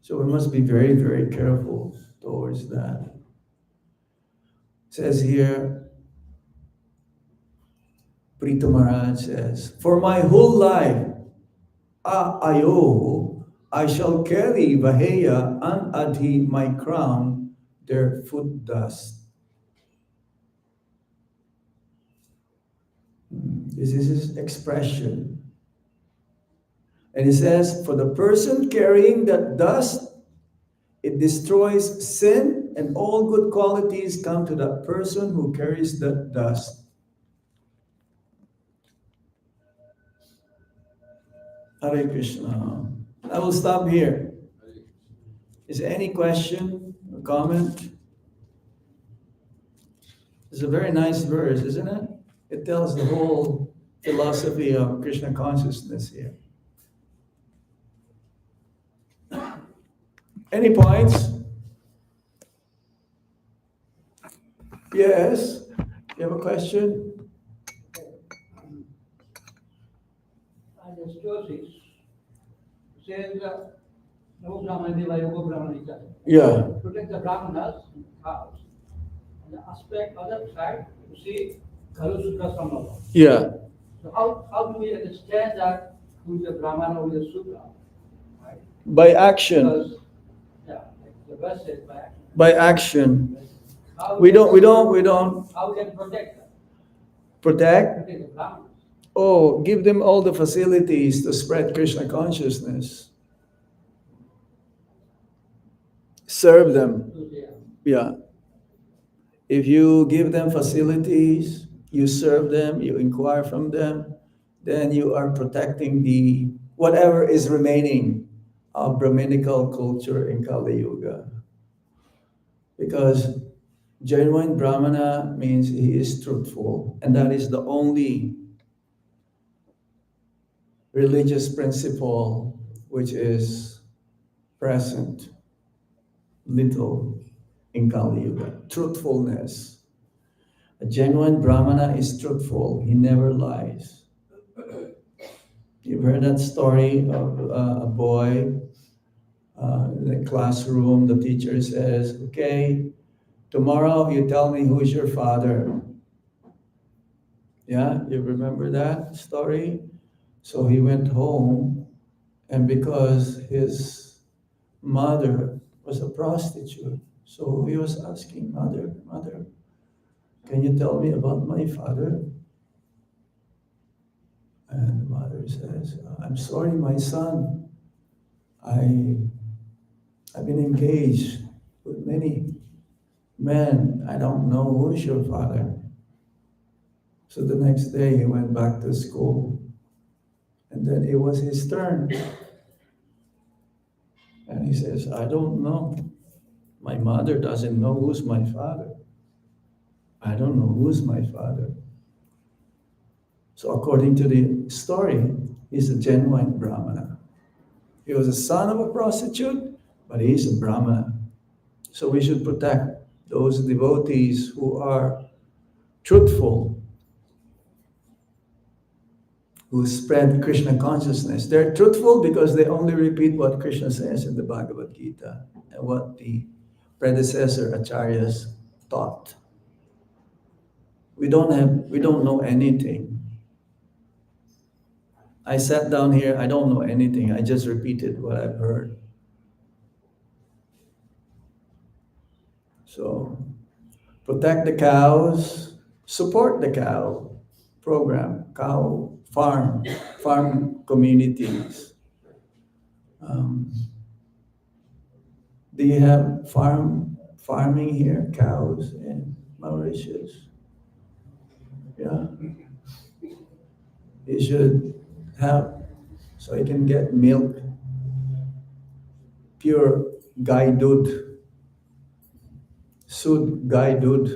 So we must be very, very careful towards that. It says here, Prita Maharaj says, for my whole life, ayo, I shall carry Vaheya and Adhi, my crown, their foot dust. This is his expression. And he says, for the person carrying that dust, it destroys sin, and all good qualities come to that person who carries that dust. Hare Krishna. I will stop here. Is there any question or comment? It's a very nice verse, isn't it? It tells the whole philosophy of Krishna consciousness here. Any points? Yes? You have a question? I understood this. Says no Brahmana Deva Yoga Brahmana. Yeah. Protect the Brahmanas in house. And the aspect other side, you see, Kalu Sutra Sambhava. Yeah. So how do we understand that who is a Brahmana, who is a Sutra? Right? By action. Because, yeah, like the verse says by action. By action. How We can- don't How can protect them? protect. Protect the Brahmanas. Oh, give them all the facilities to spread Krishna consciousness. Serve them. So they are- Yeah. If you give them facilities, you serve them, you inquire from them, then you are protecting the whatever is remaining of Brahminical culture in Kali Yuga. Because genuine Brahmana means he is truthful, and that is the only religious principle which is present little in Kali Yuga. Truthfulness. A genuine Brahmana is truthful. He never lies. You've heard that story of a boy in the classroom. The teacher says, okay, tomorrow you tell me who's your father. Yeah, you remember that story? So he went home, and because his mother was a prostitute, so he was asking, mother, can you tell me about my father? And the mother says, I'm sorry, my son. I've been engaged with many men. I don't know who's your father. So the next day he went back to school. And then it was his turn. And he says, I don't know. My mother doesn't know who's my father. I don't know who's my father. So according to the story, he's a genuine Brahmana. He was a son of a prostitute, but he's a Brahmana. So we should protect those devotees who are truthful, who spread Krishna consciousness. They're truthful because they only repeat what Krishna says in the Bhagavad Gita and what the predecessor acharyas taught. We don't know anything. I sat down here, I don't know anything. I just repeated what I've heard. So protect the cows, support the cow program, cow farm communities. Do you have farming here, cows in Mauritius? Yeah. You should have, so you can get milk, pure gai dud, sud gai dud.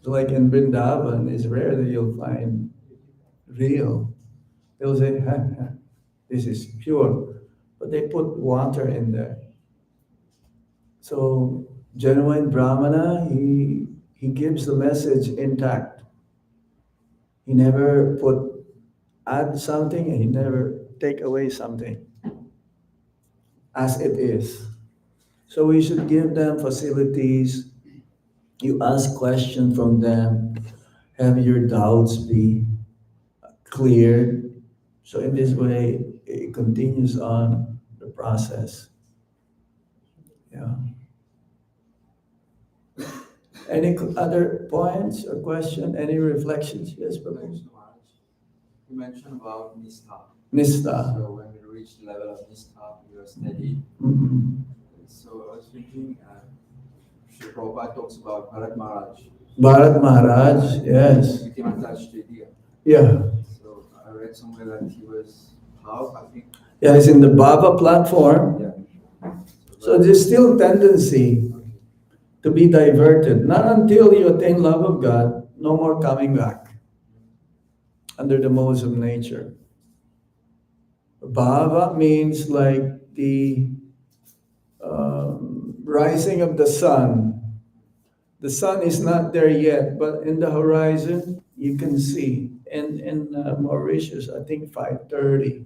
Like in Vrindavan, it's rare that you'll find real. They'll say, ha, ha, this is pure, but they put water in there. So genuine Brahmana, he gives the message intact. He never add something and he never take away something as it is. So we should give them facilities. You ask questions from them, have your doubts be cleared. So in this way, it continues on the process. Yeah. Any other points or question? Any reflections? Yes, Prabhu. You mentioned about Nistha. Nistha. So when we reach the level of Nistha, we are steady. Mm-hmm. So I was thinking, Sri Prabhupada talks about Bharat Maharaj. Bharat Maharaj, yes. He became attached to India. Yeah. So I read somewhere that he was how I think. Yeah, it's in the Baba platform. Yeah. So there's still tendency to be diverted. Not until you attain love of God, no more coming back under the modes of nature. Bhava means like the rising of the sun. The sun is not there yet, but in the horizon, you can see. In Mauritius, I think 5:30.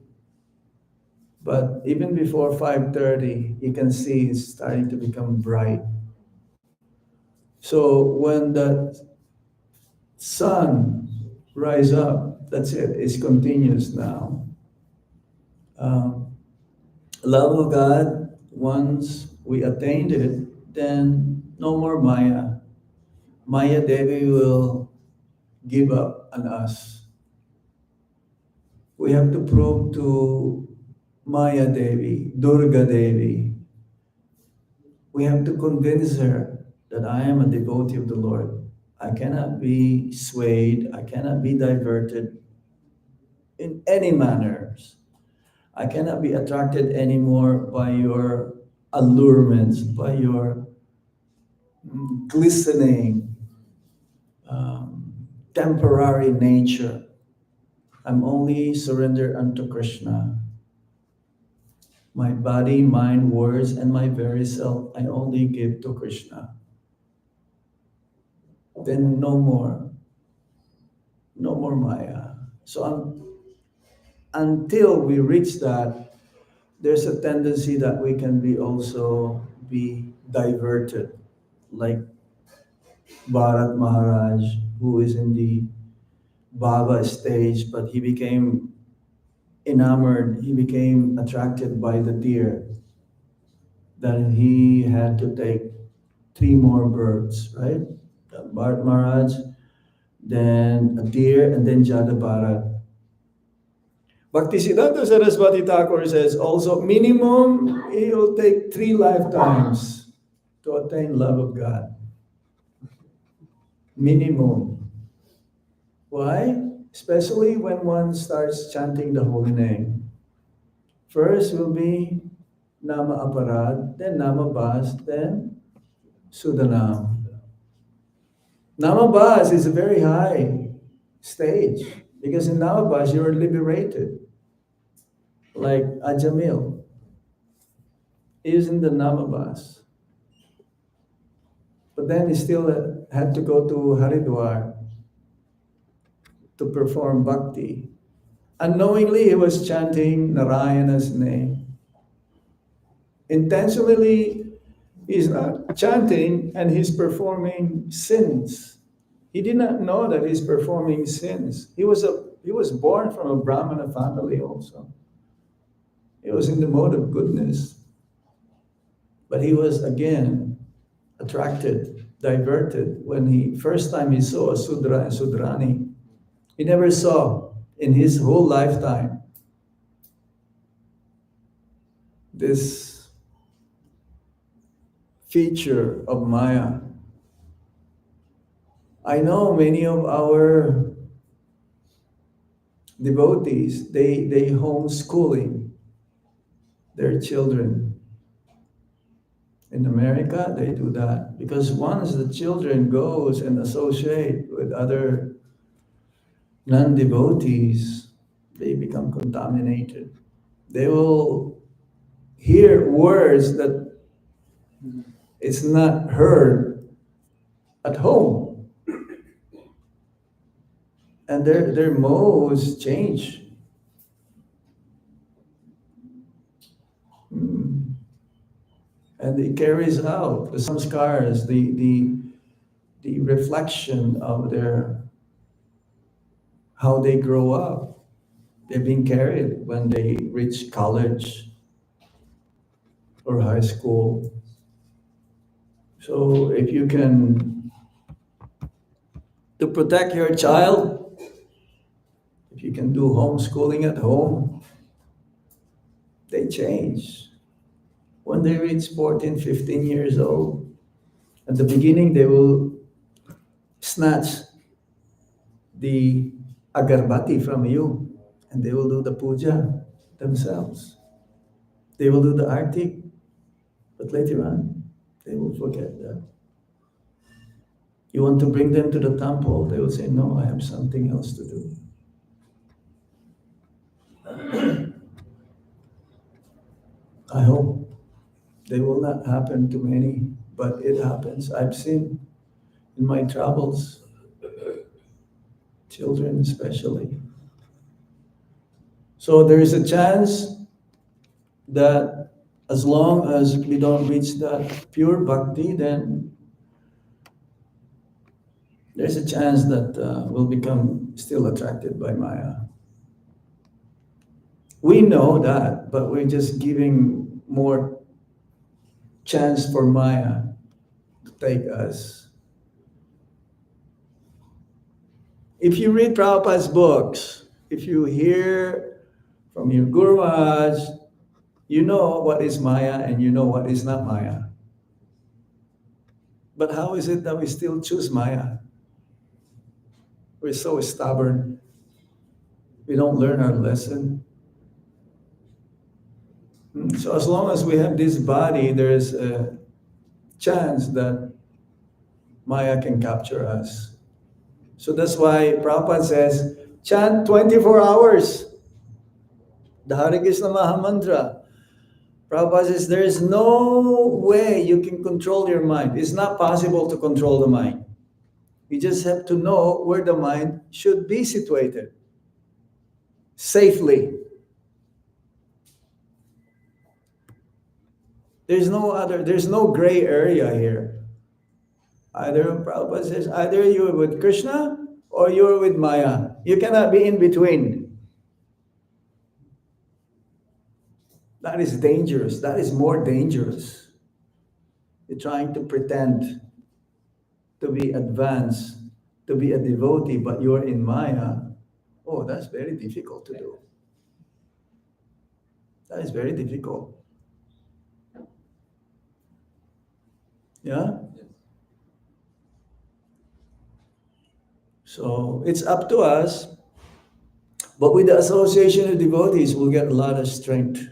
But even before 5:30, you can see it's starting to become bright. So when the sun rise up, that's it. It's continuous now. Love of God, once we attained it, then no more Maya. Maya Devi will give up on us. We have to prove to Maya Devi, Durga Devi, we have to convince her that I am a devotee of the Lord. I cannot be swayed, I cannot be diverted in any manners. I cannot be attracted anymore by your allurements, by your glistening, temporary nature. I'm only surrendered unto Krishna. My body, mind, words, and my very self, I only give to Krishna. Then no more Maya. So until we reach that, there's a tendency that we can also be diverted, like Bharat Maharaj, who is in the Bhava stage, but he became enamored, he became attracted by the deer. Then he had to take 3 more birds, right? Bharat Maharaj, then a deer, and then Jada Bharat. Bhaktisiddhanta Saraswati Thakur says also minimum it will take 3 lifetimes to attain love of God. Minimum. Why? Especially when one starts chanting the holy name. First will be Nama Aparad, then Nama Bas, then Sudanam. Nama Bas is a very high stage because in Nama Bas you are liberated. Like Ajamil is in the Nama Bas. But then he still had to go to Haridwar to perform bhakti. Unknowingly, he was chanting Narayana's name. Intentionally, he's not chanting and he's performing sins. He did not know that he's performing sins. He was born from a Brahmana family also. He was in the mode of goodness. But he was again attracted, diverted when first time he saw a Sudra and Sudrani. He never saw in his whole lifetime this feature of Maya. I know many of our devotees, they homeschooling their children. In America, they do that because once the children goes and associate with other non-devotees, they become contaminated. They will hear words that is not heard at home. And their modes change. And it carries out the samskaras, the reflection of how they grow up. They're being carried when they reach college or high school. So if you can, to protect your child, if you can do homeschooling at home, they change. When they reach 14, 15 years old, at the beginning they will snatch the agarbati from you and they will do the puja themselves. They will do the arti, but later on they will forget that. You want to bring them to the temple, they will say, no, I have something else to do. I hope they will not happen to many, but it happens. I've seen in my travels, children especially. So there is a chance that as long as we don't reach that pure bhakti, then there's a chance that we'll become still attracted by Maya. We know that, but we're just giving more chance for Maya to take us. If you read Prabhupada's books, if you hear from your Guru Maharaj, you know what is Maya and you know what is not Maya. But how is it that we still choose Maya? We're so stubborn. We don't learn our lesson. So as long as we have this body, there's a chance that Maya can capture us. So that's why Prabhupada says, chant 24 hours. The Hare Krishna Maha Mantra. Prabhupada says, there is no way you can control your mind. It's not possible to control the mind. You just have to know where the mind should be situated. Safely. There's no gray area here. Either, Prabhupada says, either you're with Krishna or you're with Maya. You cannot be in between. That is dangerous. That is more dangerous. You're trying to pretend to be advanced, to be a devotee, but you're in Maya. Oh, that's very difficult to do. That is very difficult. Yeah? Yes. So it's up to us, but with the association of devotees, we'll get a lot of strength.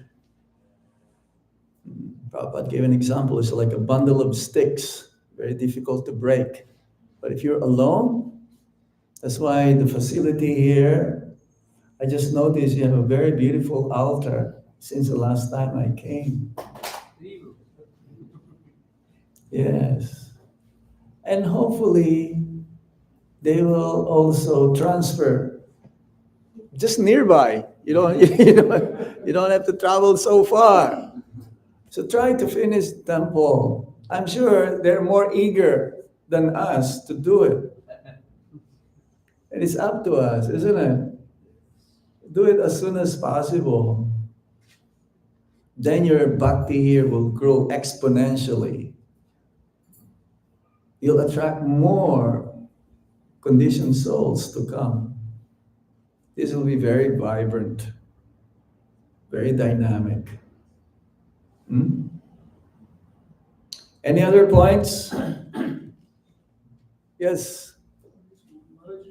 Prabhupada gave an example. It's like a bundle of sticks, very difficult to break. But if you're alone, that's why the facility here, I just noticed you have a very beautiful altar since the last time I came. Yes. And hopefully, they will also transfer just nearby. You don't have to travel so far. So try to finish the temple. I'm sure they're more eager than us to do it. And it's up to us, isn't it? Do it as soon as possible. Then your bhakti here will grow exponentially. You'll attract more conditioned souls to come. This will be very vibrant, very dynamic. Hmm? Any other points? Yes. Maharaj,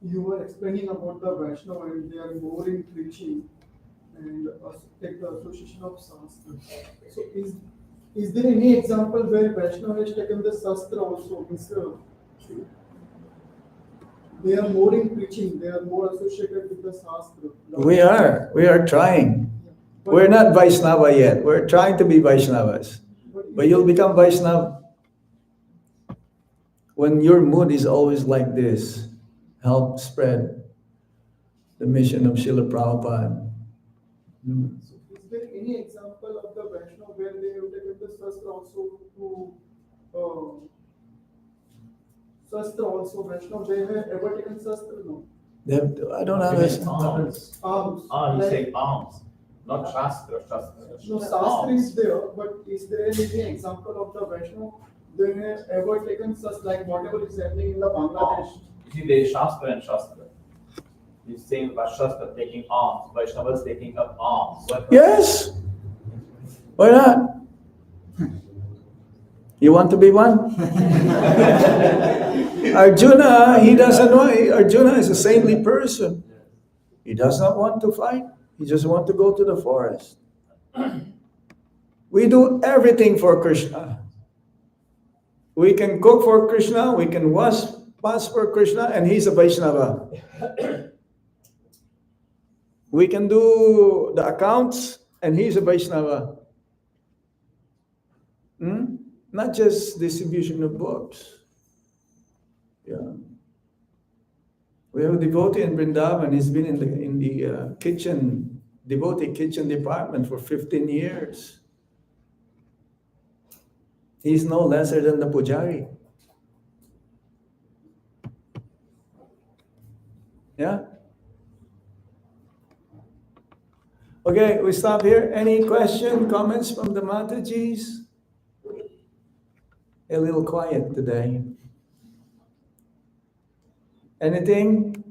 you were explaining about the Vaishnava and they are more in preaching and take the association of Shastra. So is there any example where Vaishnava has taken the Shastra also? They are more in preaching, they are more associated with the Shastra. We are trying. We're not Vaishnava yet. We're trying to be Vaishnavas. But you'll become Vaishnava when your mood is always like this. Help spread the mission of Srila Prabhupada. So is there any example of the Vaishnava where they have taken the Shastra also to Shastra also Vaishnava, they have ever taken Shastra? No. I don't understand. Alms. Alms. Ah, you Like- say alms, not Shastra. No, Shastra is there, but is there any example of the Vaishnava they have ever taken such like whatever is happening in the Bangladesh? You see, there is Shastra and Shastra. You say about Shastra taking alms, Vaishnavas taking up alms. Yes. Why not? You want to be one? Arjuna, he doesn't want. Arjuna is a saintly person. He does not want to fight. He just wants to go to the forest. We do everything for Krishna. We can cook for Krishna. We can wash for Krishna, and he's a Vaishnava. We can do the accounts, and he's a Vaishnava. Not just distribution of books. Yeah. We have a devotee in Vrindavan. He's been in the kitchen, devotee kitchen department for 15 years. He's no lesser than the pujari. Yeah? Okay, we stop here. Any question, comments from the Matajis? A little quiet today. Anything?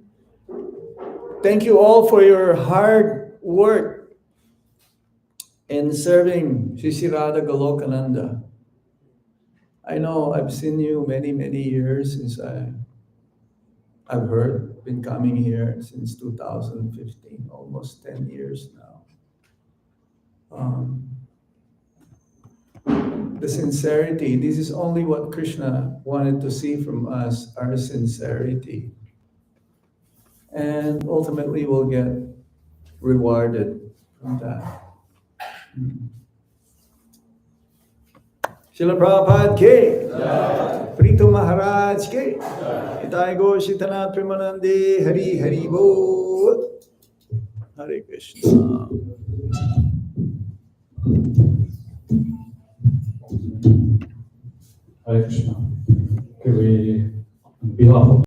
Thank you all for your hard work in serving Sri Radha Golokananda. I know I've seen you many, many years since I've been coming here since 2015, almost 10 years now. The sincerity, this is only what Krishna wanted to see from us, our sincerity. And ultimately we'll get rewarded from that. Srila Prabhupada ke, Prito Maharaj ke, Itai Go Shitanath Premanande, Hari Hari Bo, Hare Krishna. Hare Krishna. Okay, on behalf of